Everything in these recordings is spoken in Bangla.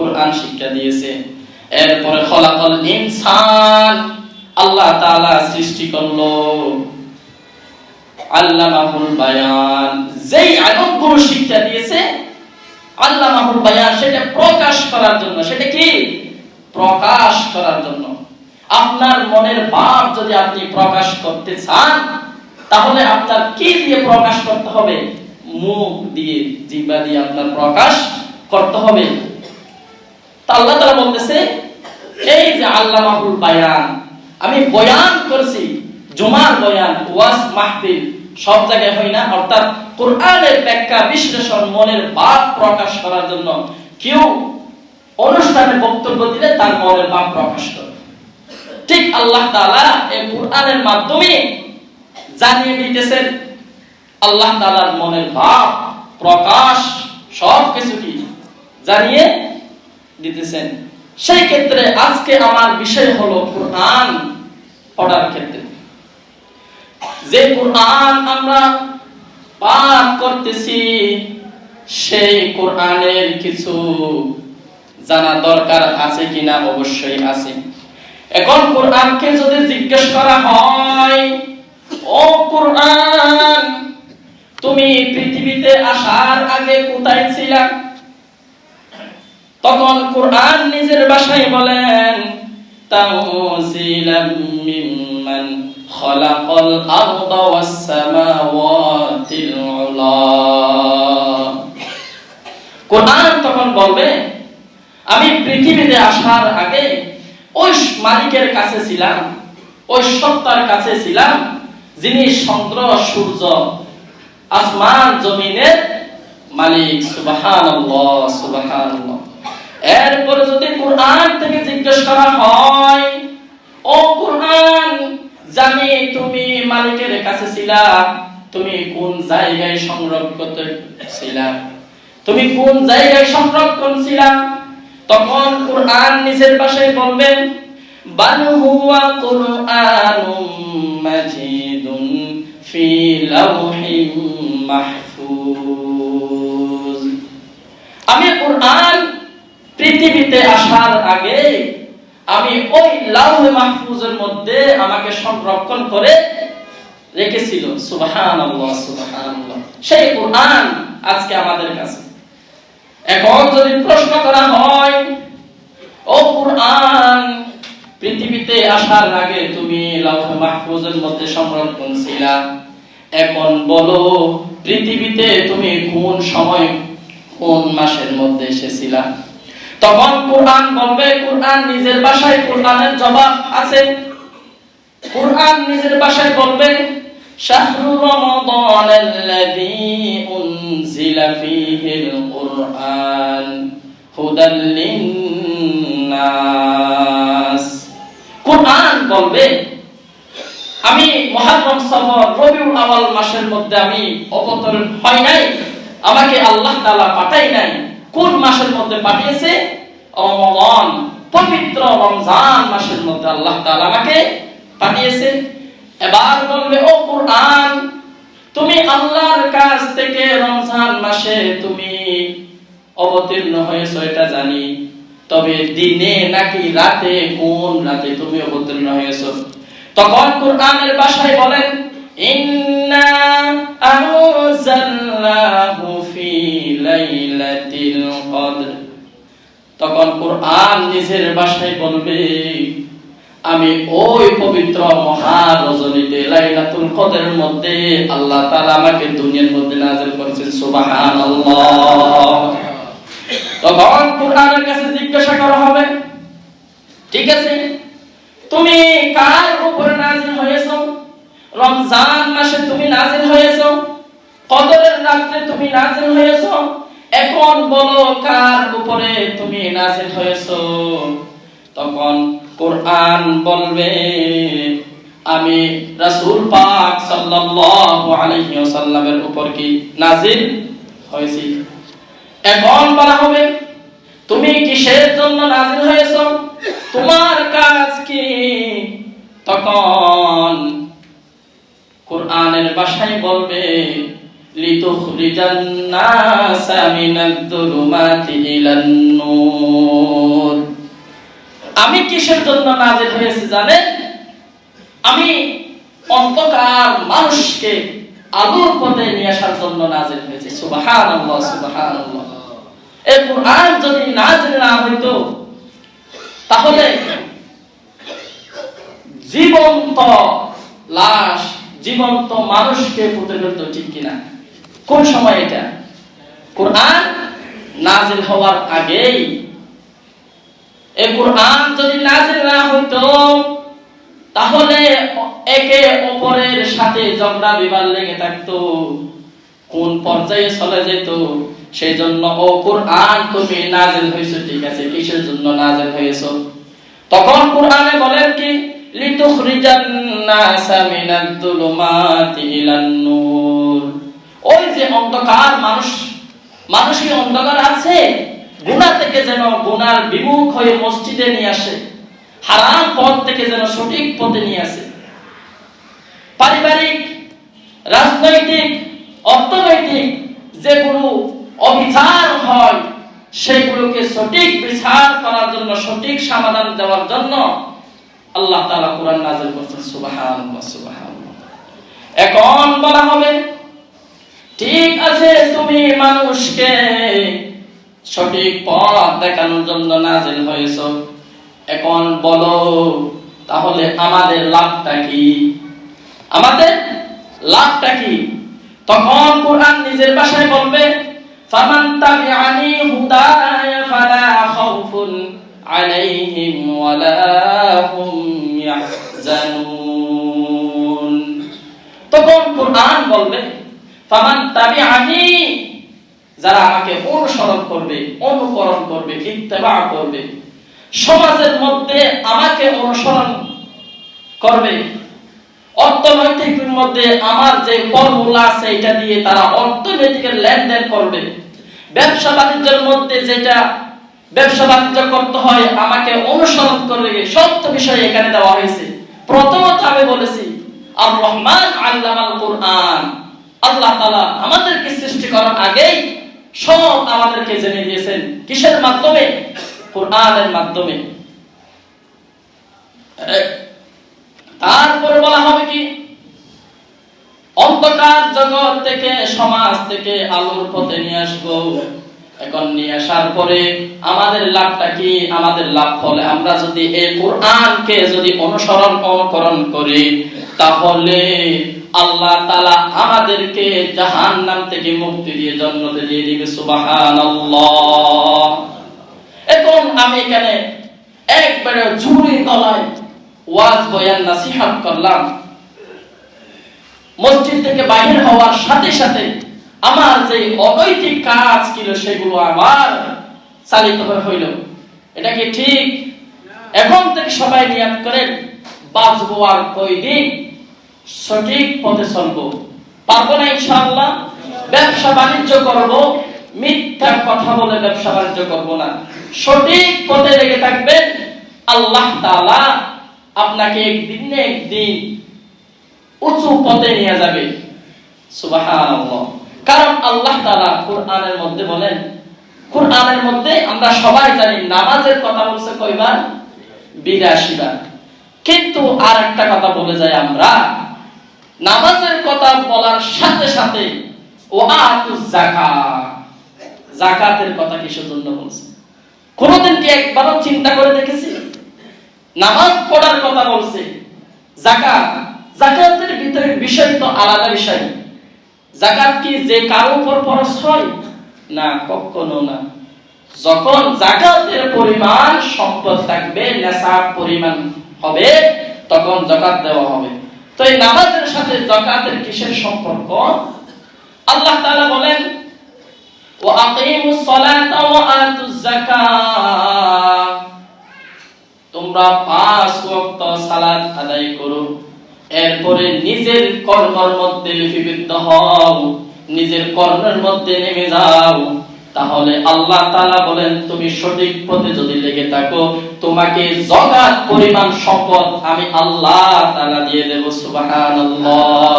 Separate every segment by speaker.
Speaker 1: কোরআন শিক্ষা দিয়েছে। এরপরে খলাকাল ইনসান, আল্লাহ তাআলা সৃষ্টি করলো, আল্লামাহুল বায়ান, যেই আয়াতগুলো শিক্ষা দিয়েছে আল্লামাহুল বায়ান, সেটা প্রকাশ করার জন্য। সেটা কি? প্রকাশ করার জন্য। আপনার মনের ভাব যদি আপনি প্রকাশ করতে চান, তাহলে আপনার কি দিয়ে প্রকাশ করতে হবে? মুখ দিয়ে, জিহ্বা দিয়ে আপনার প্রকাশ করতে হবে। তা আল্লাহ তাআলা বলতেছে, এই যে আল্লামাহুল বায়ান, আমি বয়ান করছি, জুমার বয়ান, ওয়াজ মাহফিল সব জায়গায় হয় না, অর্থাৎ কোরআনের ব্যাখ্যা বিশ্লেষণ, মনের ভাব প্রকাশ করার জন্য। কেউ অনুষ্ঠানে বক্তব্য দিলে তার মনের ভাব প্রকাশ করে, ঠিক আল্লাহ তাআলা এই কোরআনের মাধ্যমে জানিয়ে দিতেছেন আল্লাহ তাআলার মনের ভাব প্রকাশ সব কিছু কি জানিয়ে দিতেছেন। সেই ক্ষেত্রে আজকে আমার বিষয় হলো কোরআন পড়ার ক্ষেত্রে। যে কোরআন আমরা পাঠ করতেছি, সেই কোরআনের কিছু জানা দরকার আছে কিনা? অবশ্যই আছে। এখন কোরআনকে যদি জিজ্ঞেস করা হয়, ও কোরআন, তুমি পৃথিবীতে আসার আগে কোথায় ছিলা? তখন কোরআন নিজের ভাষায় বলেন, তানজিলাম মিম্মান খালাকাল আরদা ওয়াস সামাওয়াতিল উলা। কোরআন তখন বলবে, আমি পৃথিবীতে আসার আগে ওই মালিকের কাছে ছিলাম, ওই সত্তার কাছে ছিলাম, যিনি চন্দ্র সূর্য আসমান জমিনের মালিক। সুবহানাল্লাহ, সুবহানাল্লাহ। এরপরে যদি কোরআন থেকে জিজ্ঞেস করা হয়, ও কোরআন, জানি তুমি মালিকের কাছে ছিলা, তুমি কোন জায়গায় সংরক্ষিত ছিলা, তুমি কোন জায়গায় সংরক্ষণ ছিলা? তখন কোরআন নিজের ভাষায় বলবেন, বাল হুয়া কুরআনুম মাজিদুন ফি লাওহিম মাহফুজ। আমি কোরআন পৃথিবীতে আসার আগে আমি ওই লাওহে মাহফুজের মধ্যে আমাকে সংরক্ষণ করে রেখেছিল। সুবহানাল্লাহ, সুবহানাল্লাহ। সেই কোরআন আজকে আমাদের কাছে। এখন যদি প্রশ্ন করা হয়, ও কোরআন, পৃথিবীতে আসার আগে তুমি লাওহে মাহফুজের মধ্যে সংরক্ষণ ছিলা, এখন বলো পৃথিবীতে তুমি কোন সময় কোন মাসের মধ্যে এসেছিলা? তখন কোরআন বলবে, কোরআন নিজের ভাষায় কোরআনের জবাব আছে। কোরআন নিজের ভাষায় বলবে, শাহরু রমাদানাল্লাযী উনজিলা ফীহিল কুরআন হুদাল লিন্নাস। কোরআন বলবে, আমি মুহররম, সফর, রবিউল আউয়াল মাসের মধ্যে আমি অবতরণ হয় নাই, আমাকে আল্লাহ তাআলা পাঠাই নাই। কোন মাসের মধ্যে পাঠিয়েছে? রমজান, পবিত্র রমজান মাসের মধ্যে আল্লাহ তাআলা আমাকে পাঠিয়েছে। এবার বলবে, ও কোরআন, তুমি আল্লাহর কাছ থেকে রমজান মাসে তুমি অবতীর্ণ হয়েছো এটা জানি, তবে দিনে নাকি রাতে, কোন রাতে তুমি অবতীর্ণ হয়েছো? তখন কোরআনের ভাষায় বলেন, ইন্না আনজালনাহু ফি লাইলাতিল কদর। তখন কোরআন নিজের ভাষায় বলবে, আমি ওই পবিত্র মহা রজনীতে লাইলাতুল কদরের মধ্যে আল্লাহ তাআলা আমাকে দুনিয়ার মধ্যে নাযিল করেছেন। সুবহানাল্লাহ। তখন কোরআনের কাছে জিজ্ঞাসা করা হবে, ঠিক আছে, তুমি কার উপরে নাযিল হয়েছো? রমজান মাসে তুমি নাযিল হয়েছো, কদরের রাতে তুমি নাযিল হয়েছো, এখন বলো কার উপরে তুমি নাযিল হয়েছো? তখন কোরআন বলবে, আমি রাসূল পাক সাল্লাল্লাহু আলাইহি ওয়াসাল্লামের উপর কি নাযিল হয়েছি। এখন বলা হবে, তুমি কিসের জন্য নাযিল হয়েছো? তোমার কাজ কি? তখন কোরআনের ভাষায় বলবে, লিতুখরিজান নাসা মিনাদ-দুলুমাতি ইলান নূর। আমি কিসের জন্য নাজিল হয়েছে জানেন? আমি অন্ধকার মানুষকে আলোর পথে নিয়ে আসার জন্য নাজিল হয়েছে। সুবহানাল্লাহ, সুবহানাল্লাহ। এই কোরআন যদি নাজিল না হইতো তাহলে জীবন্ত লাশ, জীবন্ত মানুষকে পুঁতে ফেলতো, ঠিক কিনা? কোন সময় এটা? কোরআন নাজিল হওয়ার আগেই। এই কোরআন যদি নাজিল না হইতো তাহলে একে অপরের সাথে ঝগড়া বিবাদ লেগে থাকতো, কোন পর্যায়ে চলে যেত। সেই জন্য ও কোরআন তুমি নাজিল হয়েছে, ঠিক আছে, কিসের জন্য নাজিল হয়েছে? তখন কোরআনে বলেন কি, লিতুখরিজান নাসা মিনাদ যুলুমাতি ইলান নূর। ওই যে অন্ধকার মানুষই অন্ধকার আছে, গুনাহ থেকে যেন গুনার বিমুখ হয়ে মসজিদে নিয়ে আসে, হারাম পথ থেকে যেন সঠিক পথে নিয়ে আসে। পারিবারিক, রাজনৈতিক, অর্থনৈতিক যেগুলো অবিচার হয় সেগুলোকে সঠিক বিচার করার জন্য, সঠিক সমাধান দেওয়ার জন্য আল্লাহ তাআলা কোরআন নাযিল করেছেন। সুবহানাল্লাহ, সুবহানাল্লাহ। এখন বলা হবে, ঠিক আছে, তুমি মানুষকে সঠিক পথ দেখানোর জন্য নাযিল হয়েছো, এখন বলো তাহলে আমাদের লাভটা কি? আমাদের লাভটা কি? তখন কোরআন নিজের ভাষায় বলবে, ফামান তাবিআনি হুদায়া ফালা খাউফুন আলাইহিম ওয়ালা হুম ইয়াহজানুন। তখন কোরআন বলবে, ফামান তাবিআনি, যারা আমাকে অনুসরণ করবে, অনুকরণ করবে, ইত্তেবা করবে, সমাজের মধ্যে আমাকে অনুসরণ করবে, অর্থনৈতিকের মধ্যে আমার যে ফর্মুলা আছে এটা দিয়ে তারা অর্থনৈতিকের লেনদেন করবে, ব্যবসা বাণিজ্যের মধ্যে যেটা ব্যবসা বাণিজ্য করতে হয় আমাকে অনুসরণ করবে। সত্য বিষয় এখানে দেওয়া হয়েছে। প্রথমত আমি বলেছি, আর রহমান আল্লামাল কোরআন, আল্লাহ তাআলা আমাদেরকে সৃষ্টি করার আগেই সব আমাদেরকে জেনে দিয়েছেন। কিসের মাধ্যমে? কোরআনের মাধ্যমে। তারপরে বলা হবে কি, অন্ধকার জগৎ থেকে, সমাজ থেকে আলোর পথে নিয়ে আসবো। এখন নিয়ে আসার পরে আমাদের লাভটা কি? আমাদের লাভ হলে আমরা যদি এই কোরআনকে যদি অনুকরণ করি তাহলে আল্লাহ তাআলা আমাদেরকে জাহান্নাম থেকে মুক্তি দিয়ে জান্নাতে দিয়ে দিবে। সুবহানাল্লাহ। এখন আমি এখানে একবারে জোরে গলায় ওয়াজ বয়ান নসিহত করলাম, মসজিদ থেকে বাইরে হওয়ার সাথে সাথে আমার যে অনৈতিক কাজ ছিল সেগুলো আবার চালিত হইল। এটা কি ঠিক? এখন থেকে সবাই নিয়ত করেন, বাঁচবো আর কয়দিন, সঠিক পথে চলবো, পারবো না ইনশাআল্লাহ। ব্যবসা বাণিজ্য করব, মিথ্যা কথা বলে ব্যবসা বাণিজ্য করব না, সঠিক পথে লেগে থাকবেন। আল্লাহ তাআলা আপনাকে একদিন না একদিন উঁচু পথে নিয়ে যাবে। সুবহানাল্লাহ। কারণ আল্লাহ তাআলা কোরআনের মধ্যে বলেন, কোরআনের মধ্যে আমরা সবাই জানি নামাজের কথা বলছে কয়বার? 82 বার। কিন্তু আর একটা কথা বলে যায় আমরা, নামাজের কথা বলার সাথে সাথে ওয়াতুজ যাকাত, যাকাতের কথা কিসের জন্য বলছে? কোনদিন কি একবারও চিন্তা করে দেখেছি? নামাজ পড়ার কথা বলছে, যাকাত, যাকাতের ভিতরে বিষয় তো আলাদা বিষয়। যাকাত কি যে কারো উপর ফরজ হয়? না, কখনো না। যখন যাকাতের পরিমাণ সম্পদ থাকবে, নিসাব পরিমাণ হবে, তখন যাকাত দেওয়া হবে। তো এই নামাজের সাথে যাকাতের কিসের সম্পর্ক? আল্লাহ তাআলা বলেন, ওয়া আকিমুস সালাতা ওয়া আতুজ যাকাত, তোমরা 5 ওয়াক্ত সালাত আদায় করো, এরপরে নিজের কর্মের মধ্যে লিপিবদ্ধ হও, নিজের কর্মের মধ্যে নেমে যাও। তাহলে আল্লাহ তাআলা বলেন, তুমি সঠিক পথে যদি লেগে থাকো, তোমাকে যাকাত পরিমাণ সম্পদ আমি আল্লাহ তাআলা দিয়ে দেব। সুবহানাল্লাহ।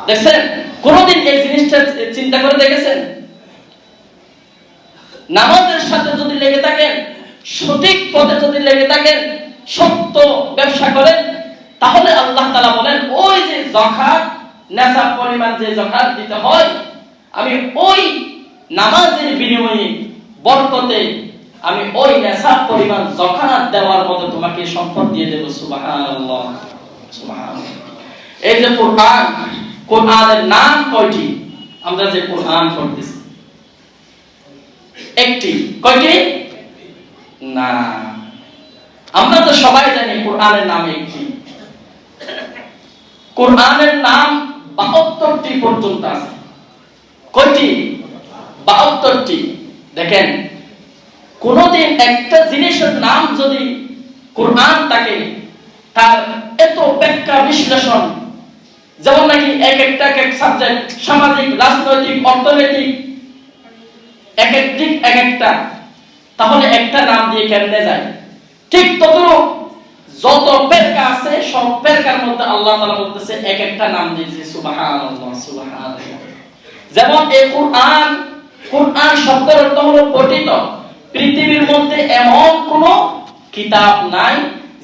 Speaker 1: দেখেন, কোনদিন এই জিনিসটা চিন্তা করে দেখেছেন? নামাজের সাথে যদি লেগে থাকেন, সঠিক পথে যদি লেগে থাকেন, সত্য ব্যবসা করেন, তাহলে আল্লাহ তাআলা বলেন ওই যে যাকাত নেশাব পরিমাণ যে যাকাত দিতে হয়, আমি ওই নামাজের বিনিময়ে বরকতে আমি ওই নেশাব পরিমাণ যাকাত দেওয়ার মতো তোমাকে সম্পদ দিয়ে দেব। সুবহানাল্লাহ, সুবহানাল্লাহ। এই যে কোরআন, কোরআনের নাম কয়টি? আমরা যে কোরআন পড়তেছি একটি, কয়টি? না, আমরা তো সবাই জানি কোরআনের নাম একটি। কোরআনের নাম ৭২টি পর্যন্ত আছে। কয়টি? ৭২টি। দেখেন, কোনদিন একটা জিনিসের নাম যদি কোরআন থাকে, তার এত ব্যাখ্যা বিশ্লেষণ, যেমন নাকি এক একটা এক সাবজেক্ট, সামাজিক, রাজনৈতিক, অর্থনৈতিক, এক এক দিক এক একটা, তাহলে একটা নাম দিয়ে কেমনে যায়? ঠিক ততরূপ যত পেরকা আছে সব পেরকার মধ্যে আল্লাহ তাআলা বলতেছে এক একটা নাম দিয়েছে। সুবহানাল্লাহ, সুবহানাল্লাহ। যেমন এই কোরআন, কোরআন শব্দের অর্থ হলো পঠিত। পৃথিবীর মধ্যে এমন কোন কিতাব নাই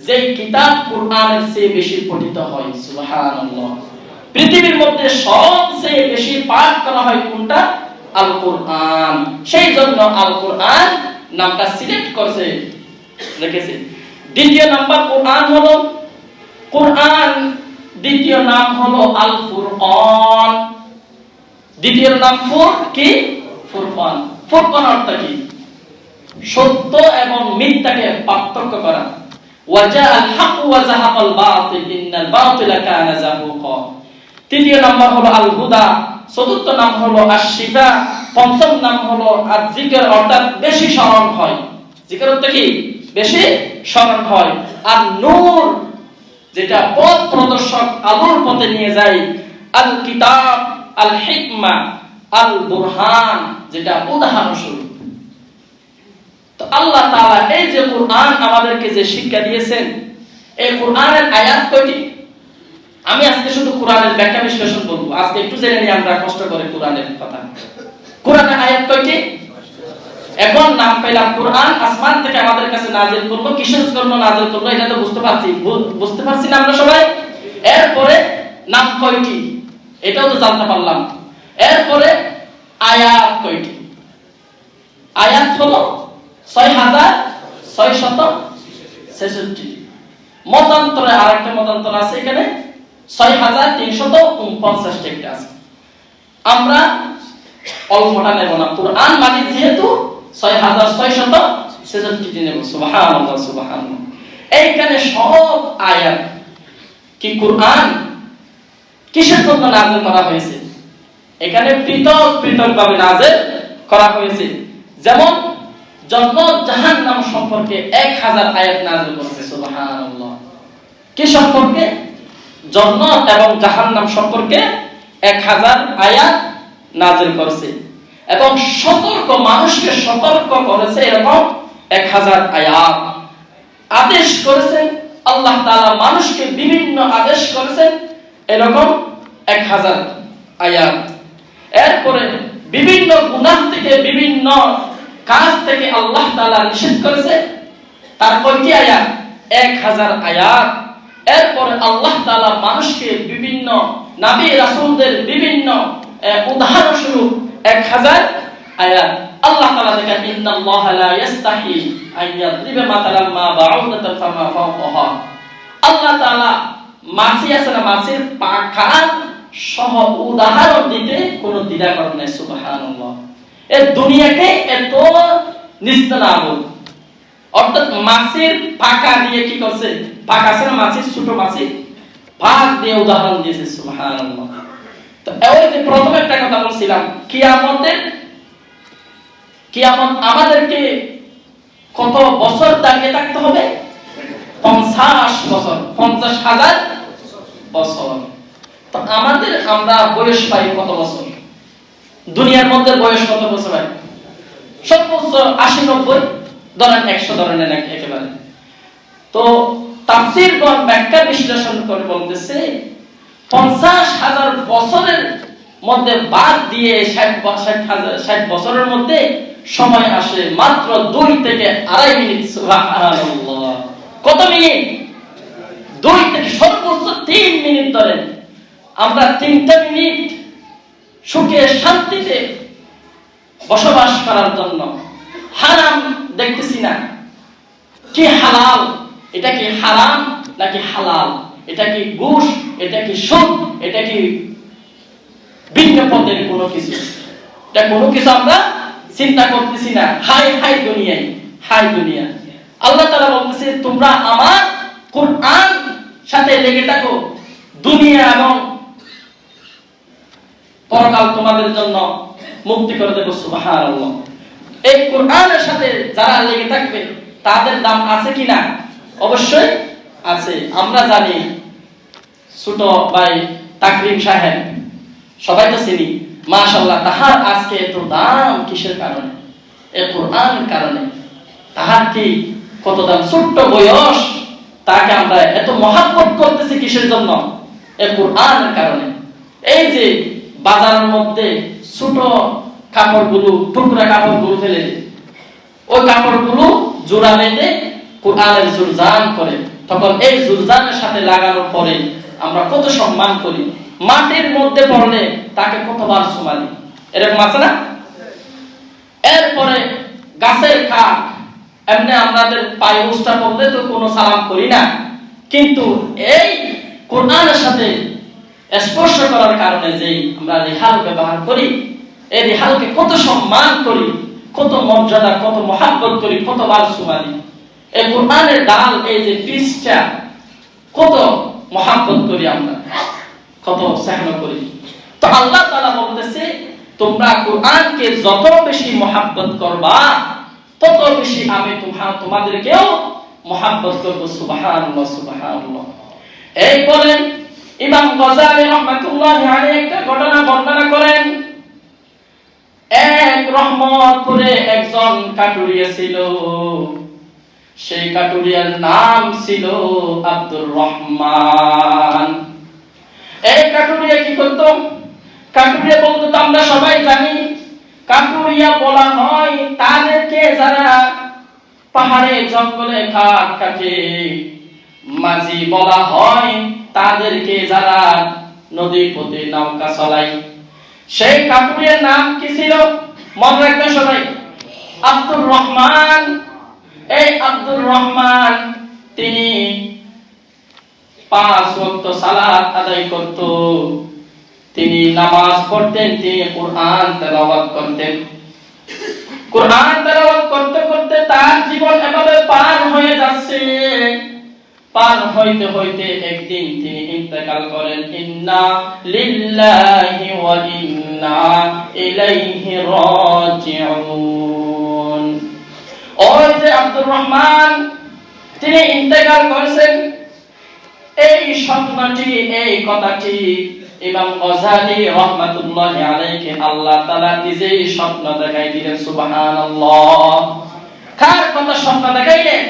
Speaker 1: যে কিতাব কোরআনের চেয়ে বেশি পঠিত হয়। সুবহানাল্লাহ। পৃথিবীর মধ্যে সবচেয়ে বেশি পাঠ করা হয় কোনটা? আল কোরআন। সেই জন্য আল কোরআন নামটা সিলেক্ট করছে, লিখেছে। দ্বিতীয় নাম্বার কোরআন হলো, কোরআন দ্বিতীয় নাম হলো আল ফুরকান। দ্বিতীয় নাম কি? ফুরকান। ফুরকান অর্থ কি? সত্য এবং মিথ্যাকে পার্থক্য করা। ওয়াজাআল হক ওয়া যাহাকাল বাতিল ইন্নাল বাতিলা কানা যাহুকা। তৃতীয় নাম্বার হলো আল হুদা। চতুর্থ নাম হলো আশ-শিফা। পঞ্চম নাম হলো আয-যিকর, অর্থাৎ বেশি স্মরণ হয়। যিকর অর্থ কি? বেশি স্মরণ হয়। আর নূর, যেটা পথ প্রদর্শক, আলোর পথে নিয়ে যায়। আল কিতাব, আল হিকমা, আল বুরহান, যেটা উদাহরণ স্বরূপ। তো আল্লাহ তাআলা এই যে কোরআন আমাদেরকে যে শিক্ষা দিয়েছেন, এই কোরআনের আয়াত কয়টি? আমি আজকে শুধু কোরআনের ব্যাখ্যা বিশ্লেষণ করব। আজকে একটু জেনে নিই আমরা কষ্ট করে কোরআনের কথা। কোরআনের আয়াত কয়টি? এখন নাম পেলাম কোরআন, আসমান থেকে আমাদের কাছে নাযিল করলো। কিসের জন্য নাযিল করলো এটা তো বুঝতে পারছি না আমরা সবাই। এরপরে নাম কয়টি এটাও তো জানতে পারলাম। এরপরে আয়াত কয়টি? আয়াত হলো ৬৬৬৬ মতান্তরে আরেকটা মতান্তর আছে, এখানে ৬৩৪৯ একটা আছে। আমরা অল্পটা নেব না, কোরআন মানে যেহেতু ৬৬৬৬ নেব। সুবহানাল্লাহ, সুবহানাল্লাহ। এইখানে সব আয়াত কি কোরআন কিসের জন্য নাযিল করা হয়েছে? এখানে পৃথক পৃথক ভাবে নাযিল করা হয়েছে। যেমন জান্নাত জাহান্নাম সম্পর্কে ১০০০ আয়াত নাযিল করেছে। সুবহানাল্লাহ। কি সম্পর্কে? জান্নাত এবং জাহান্নাম সম্পর্কে ১০০০ আয়াত নাযিল করেছে এবং সতর্ক, মানুষকে সতর্ক করেছে এরকম ১০০০ আয়াত। আদেশ করেছেন আল্লাহ তাআলা, মানুষকে বিভিন্ন আদেশ করেছেন এরকম ১০০০ আয়াত। এরপরে বিভিন্ন গুনাহ থেকে, বিভিন্ন কাজ থেকে আল্লাহ তাআলা নিষেধ করেছে, তার কয়টি আয়াত? ১০০০ আয়াত। এরপরে আল্লাহ তাআলা মানুষকে বিভিন্ন নবী রাসূলদের বিভিন্ন উদাহরণ স্বরূপ ১০০০ আয়াত। আল্লাহ তাআলা দেখেন, ইন্নাল্লাহা লা ইস্তাহি আন ইয়াদরিবা মাতালাম মা বাউদাতান ফামা ফাওকাহা। আল্লাহ তাআলা মাছি আছে না, মাছির পাখা সহ উদাহরণ দিতে কোনো দ্বিধা করেন না। সুবহানাল্লাহ। এই দুনিয়াকে এত নিস্তেনাবুদ, অর্থাৎ মাছির পাখা দিয়ে কি করছে? পাখা আছে না মাছির, ছোট মাছি, পাক দিয়ে উদাহরণ দিয়েছে। সুবহানাল্লাহ। তো এই যে প্রথম একটা কথা বলছিলাম, কিয়ামত আমাদেরকে কত বছর দাঁড়িয়ে থাকতে হবে? ৫০ বছর, ৫০,০০০ বছর। তো আমরা বয়স পাই কত বছর? দুনিয়ার মধ্যে বয়স কত বছর হয়? সর্বোচ্চ ৮০-৯০, ধরেন ১০০ ধরনের একেবারে। তো তাফসীরগণ ব্যাখ্যা বিশ্লেষণ করে বলতেছে ৫০,০০০ বছরের মধ্যে বাদ দিয়ে ৬০ বছরের মধ্যে সময় আসে মাত্র ২ থেকে ২.৫ মিনিট। সুবহানাল্লাহ। কত মিনিট? 2 থেকে সর্বোচ্চ 3 মিনিট ধরে আমরা 3টা মিনিট সুখে শান্তিতে বসবাস করার জন্য হারাম দেখতেছি না। কি হালাল, এটা কি হারাম নাকি হালাল, এটা কি ঘুষ, এটা কি সুদ, এটা কি ভিন্ন পদের কোনো কিছু, এটা কোনো কিছু আমরা চিন্তা করতেছি না। হাই হাই দুনিয়ায়, হাই দুনিয়া। আল্লাহ তাআলা বলতেছে তোমরা আমার কুরআন সাথে লেগে থাকো, দুনিয়া এবং পরকাল তোমাদের জন্য মুক্তি করে দেব। সুবহানাল্লাহ। এই কুরআনের সাথে যারা লেগে থাকবে তাদের দাম আছে কিনা? অবশ্যই আছে। আমরা জানি ছোট ভাই তাকরিম সাহেব, সবাই তো চিনি, মাশাআল্লাহ। তাহার আজকে এত দাম কিসের কারণে? এই কুরআনের কারণে। তাহার কি কত দাম, ছোট্ট বয়স, তাকে আমরা এত মহব্বত করতেছি কিসের জন্য? এই কুরআনের কারণে। এই যে বাজারের মধ্যে ছোট কাপড়গুলো, টুকরা কাপড়গুলো ফেলে দেয়, ওই কাপড়গুলো জোড়া বেঁধে কুরআনের জুরজান করে, তখন এই জুরজানের সাথে লাগানোর পরে আমরা কত সম্মান করি। মাটির মধ্যে পড়লে তাকে কতবার চুমা দিই, এরকম আছে না? এরপরে গাছের কাঠ, এমনি আমাদের পায়ে উস্তা পড়লে তো কোনো সালাম করি না, কিন্তু এই কুরআনের সাথে স্পর্শ করার কারণে যে আমরা রিহাল ব্যবহার করি, এই রিহালকে কত সম্মান করি, কত মর্যাদা, কত মহব্বত করি, কতবার চুমা দিই। এই কুরআনের ডাল, এই যে পৃষ্ঠা, কত মহব্বত করি আমরা, কত স্নেহ করি। তো আল্লাহ তাআলা বলতেছে তোমরা কুরআনকে যত বেশি মহব্বত করবা তত বেশি আমি তোমাদেরকেও মহব্বত করব। সুবহানাল্লাহ, সুবহানাল্লাহ। এই বলেন ইমাম গজালি রাহমাতুল্লাহি আলাইহি একটা ঘটনা বর্ণনা করেন। এক রহমতপুরে একজন কাটুরিয়া ছিল, সেই কাটুরিয়ার নাম ছিল আব্দুর রহমান। এই কাটুরিয়া কি করত? কাটুরিয়া বলতো, আমরা সবাই জানি কাটুরিয়া বলা হয় তাদেরকে যারা পাহাড়ে জঙ্গলে কাঠ কাটে, মাঝি বলা হয় তাদেরকে যারা নদী পথে নৌকা চালায়। সেই কাটুরিয়ার নাম কি ছিল? মনে রাখবে সবাই, আব্দুর রহমান। এই আব্দুর রহমান তিনি 5 ওয়াক্ত সালাত আদায় করত, তিনি নামাজ পড়তেন, তিনি কুরআন তেলাওয়াত করতেন। কুরআন তেলাওয়াত করতে করতে তার জীবন এভাবে পার হয়ে যাচ্ছে। পার হইতে হইতে একদিন তিনি ইন্তেকাল করেন। ইন্না লিল্লাহি ওয়া ইন্না ইলাইহি রাজিউন। ওই যে আব্দুর রহমান তিনি ইন্তেকাল করেছেন, এই স্বপ্নটি, এই কথাটি ইমাম গজালি রাহমাতুল্লাহি আলাইহি আল্লাহ তাআলা নিজেই স্বপ্ন দেখাই দিলেন। সুবহানাল্লাহ। কার কথা স্বপ্ন দেখাইলেন?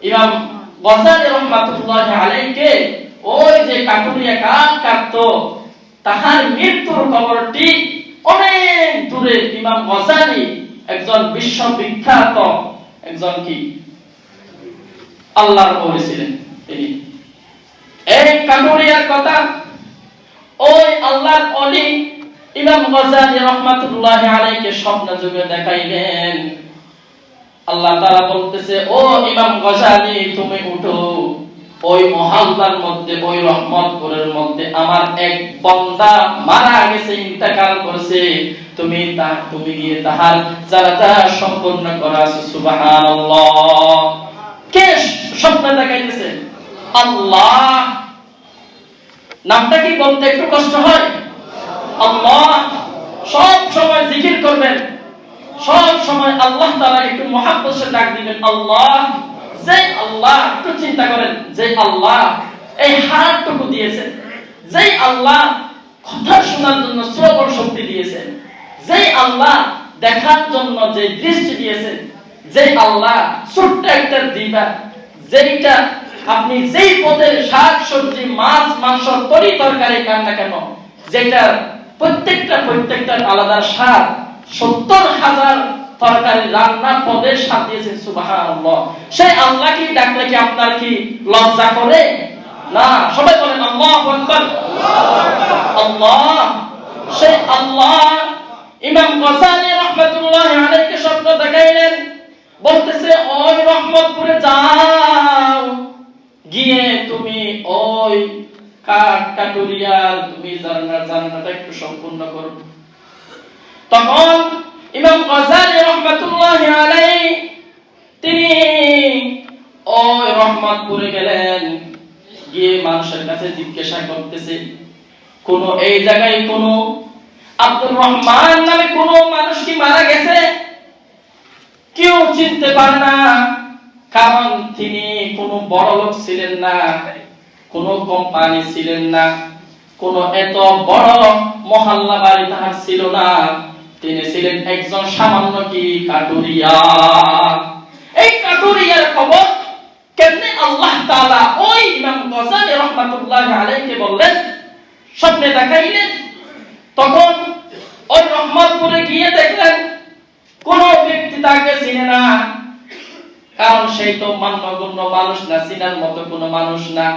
Speaker 1: ইমাম গজালি রাহমাতুল্লাহি আলাইহি ওই যে কাটুরিয়া কাঠ কাটতো, তাহার মৃত্যুর খবরটি অনেক দূরে ইমাম গজালি একজন বিশ্ববিখ্যাত একজন কি আল্লাহর ওলি ছিলেন তিনি। এই কাটুরিয়ার কথা ওই আল্লাহর ওলি ইমাম গজালি রাহমাতুল্লাহি আলাইহি স্বপ্ন যুগে দেখাইলেন। আল্লাহ তাআলা বলতেছে, ও ইমাম গজালি তুমি উঠো, ওই মহল্লার মধ্যে, ওই রহমতপুরের মধ্যে আমার এক বান্দা মারা গেছে, ইন্তেকাল করেছে, তুমি গিয়ে তাহার জানাজা সম্পন্ন করা। সুবহানাল্লাহ। কে স্বপ্ন দেখাইতেছে? আল্লাহ। নামটা কি বলতে একটু কষ্ট হয়? আল্লাহ। সব সময় জিকির করবেন, সব সময় আল্লাহ তাআলা একটু মহব্বত সে ডাক দিবেন, আল্লাহ। যে আল্লাহ, একটু চিন্তা করেন, যে আল্লাহ এই হাতটুকু দিয়েছেন, যে আল্লাহ কথা শোনার জন্য শ্রবণ শক্তি দিয়েছেন, যে আল্লাহ দেখার জন্য যে দৃষ্টি দিয়েছেন, যে আল্লাহ ছোট্ট একটা জিহ্বা, যেটা আপনি যেই পদের শাক সবজি মাছ মাংস তরি তরকারি খান না কেন, যেটা প্রত্যেকটার আলাদা স্বাদ, 70,000 তরকারি রান্না পদের স্বাদ দিয়েছেন, সুবহানাল্লাহ। সেই আল্লাহ কি ডাকলে কি আপনার কি লজ্জা করে? না। সবাই বলেন আল্লাহু আকবার। আল্লাহ, সেই আল্লাহ ইমাম গজালি রাহমাতুল্লাহি আলাইহি স্বপ্ন দেখাইলেন, বলতেছে ওই রহমতপুরে যাও, গিয়ে তুমি ওই কাটুরিয়ার তুমি জান্নাতটা একটু সম্পূর্ণ করো। তখন ইমাম গজালি রাহমাতুল্লাহি আলাইহি তিনি ওই রহমতপুরে গেলেন, গিয়ে মানুষের কাছে জিজ্ঞাসা করতেছে, কোন এই জায়গায় কোন আব্দুর রহমান নামে কোন মানুষ কি মারা গেছে? কেউ চিনতে পারে না, কারণ তিনি কোনো বড় লোক ছিলেন না, কোনো কোম্পানি ছিলেন না, কোনো এত বড় মহল্লা বাড়ি তাহার ছিল না, তিনি ছিলেন একজন সামান্য কি কাটুরিয়া। এই কাটুরিয়ার খবর কেমনে আল্লাহ তাআলা ওই ইমাম গজালি রাহমাতুল্লাহি আলাইহি বললেন, স্বপ্নে দেখাইলেন। তখন ওই রহমতপুরে গিয়ে দেখলেন কোন ব্যক্তি তাকে চিনে না, কারণ সেই তো মান্যগণ্য মানুষ না, চিনার মতো কোনো মানুষ না।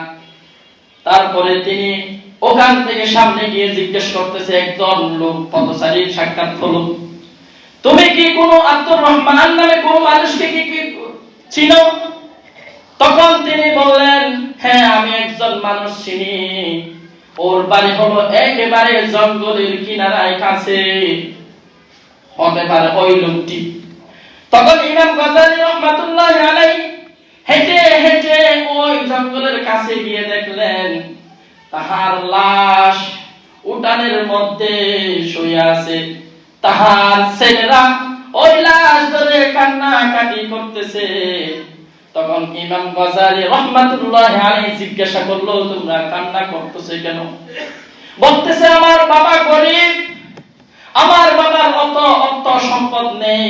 Speaker 1: তারপরে তিনি ওখান থেকে সামনে গিয়ে জিজ্ঞেস করতেছে, একজন লোক পথচারীর সাক্ষাৎ হলো, তুমি কি কোনো আব্দুর রহমান নামে কোনো মানুষকে কি চিনো? তখন তিনি বললেন, হ্যাঁ আমি একজন মানুষ চিনি, ওর বাড়ি হলো একেবারে জঙ্গলের কিনারায় কাছে, হতে পারে ওই লোকটি। তখন ইমাম গজালি রাহমাতুল্লাহি আলাইহি হেঁটে হেঁটে ওই জঙ্গলের কাছে গিয়ে দেখলেন তাহার লাশ উঠানের মধ্যে শুয়ে আছে। তাহার ছেলেরা ওই লাশ ধরে কান্নাকাটি করতেছে। তখন ইমাম গজালি রাহমাতুল্লাহি আলাইহি জিজ্ঞাসা করলো, তোমরা কান্না করতেছো কেন? বলতেছে, আমার বাবা গরিব, আমার বাবার অত সম্পদ নেই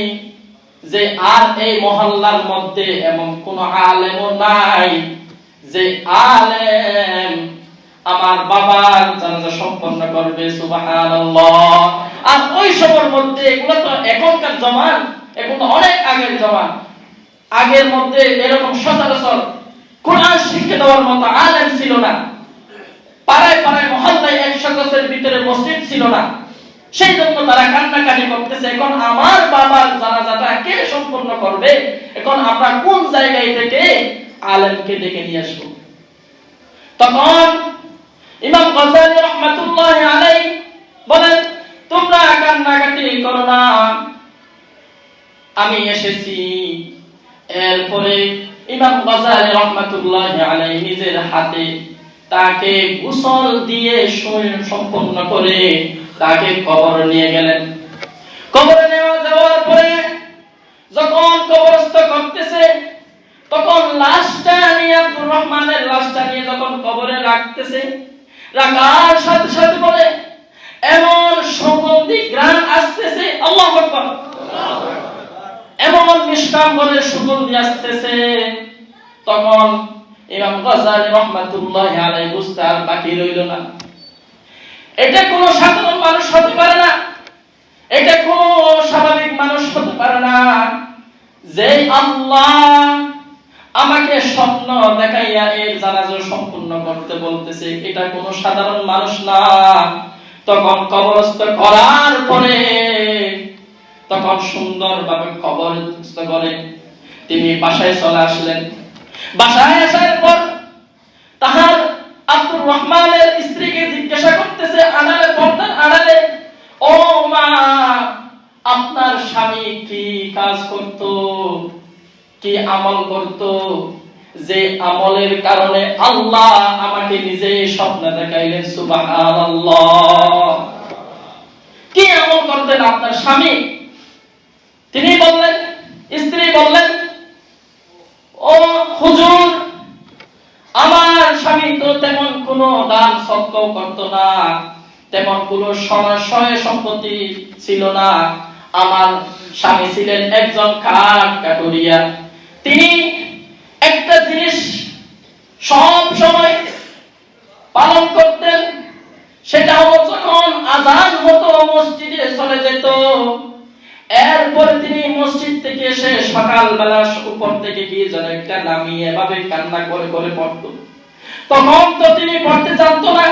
Speaker 1: যে আর এই মহল্লার মধ্যে এমন কোন আলেমও নাই যে আলেম আমার বাবার জানাজা সম্পন্ন করবে, সুবহানাল্লাহ। আর ওই সময়ের মধ্যে এগুলো তো এখনকার জমান, এখন অনেক আগের জমান, আগের মধ্যে এরকম সচরাচর কোরআন শিক্ষা দেওয়ার মতো আলেম ছিল না, পাড়ায় পাড়ায় মহল্লায় 100 গজের ভিতরে মসজিদ ছিল না। সেই জন্য তারা কান্নাকাটি করতেছে, এখন আমার বাবার জানাজাটা কে সম্পন্ন করবে? এখন আমরা কোন জায়গায় থেকে আলেমকে ডেকে নিয়ে আসবো? তখন ইমাম গজালি রাহমাতুল্লাহি আলাইহি বলেন, তোমরা কান্নাকাটি করো না, আমি এসেছি। এরপরে ইমাম গজালি রাহমাতুল্লাহি আলাইহি নিজের হাতে তাকে গোসল দিয়ে সম্পন্ন করে তাকে কবরে নিয়ে গেলেন। কবরে যাওয়ার পরে যখন কবরস্থ করতেছে, তখন লাশটা নিয়ে আব্দুর রহমানের লাশটা নিয়ে যখন কবরে রাখতেছে, রাখার সাথে সাথে বলে এমন সুগন্ধি ঘ্রাণ আসতেছে, আল্লাহু আকবার, এমন মিষ্টাম্বরের সুগন্ধি আসতেছে। তখন ইমাম গজালি রাহমাতুল্লাহি আলাইহি বুঝতে আর বাকি রইল না, এটা কোনো সাধারণ মানুষ হতে পারে না, এটা কোনো স্বাভাবিক মানুষ হতে পারে না, যে আল্লাহ আমাকে স্বপ্ন দেখাইয়া এর জানাজা সম্পূর্ণ করতে বলতেছে, এটা কোনো সাধারণ মানুষ না। তখন কবরস্থ করার পরে তখন সুন্দরভাবে কবরস্থ করে তিনি বাসায় চলে আসলেন। বাসায় আসার পর তাহার আব্দুর রহমানের স্ত্রীকে জিজ্ঞাসা করতেছে আড়ালে, পর্দার আড়ালে, ও মা, আপনার স্বামী কি কাজ করত, কি আমল করত, যে আমলের কারণে আল্লাহ আমাকে নিজে স্বপ্ন দেখাইলেন, সুবহানাল্লাহ। কি আমল করতেন আপনার স্বামী? তিনি বললেন, স্ত্রী বললেন, ও হুজুর, আমার স্বামী তো তেমন কোনো দান সৎকার করত না, তেমন কোনো সয় সম্পত্তি ছিল না। আমার স্বামী ছিলেন একজন কাঠুরিয়া। তিনি একটা জিনিস সব সময় পালন করতেন, সেটা হলো যখন আযান হতো মসজিদে চলে যেত, এরপরে তিনি সকালবেলা উপর থেকে কি যেন একটা নামিয়ে এভাবে কান্না করে করে পড়তো। তখন তো তিনি পড়তে জানতো না,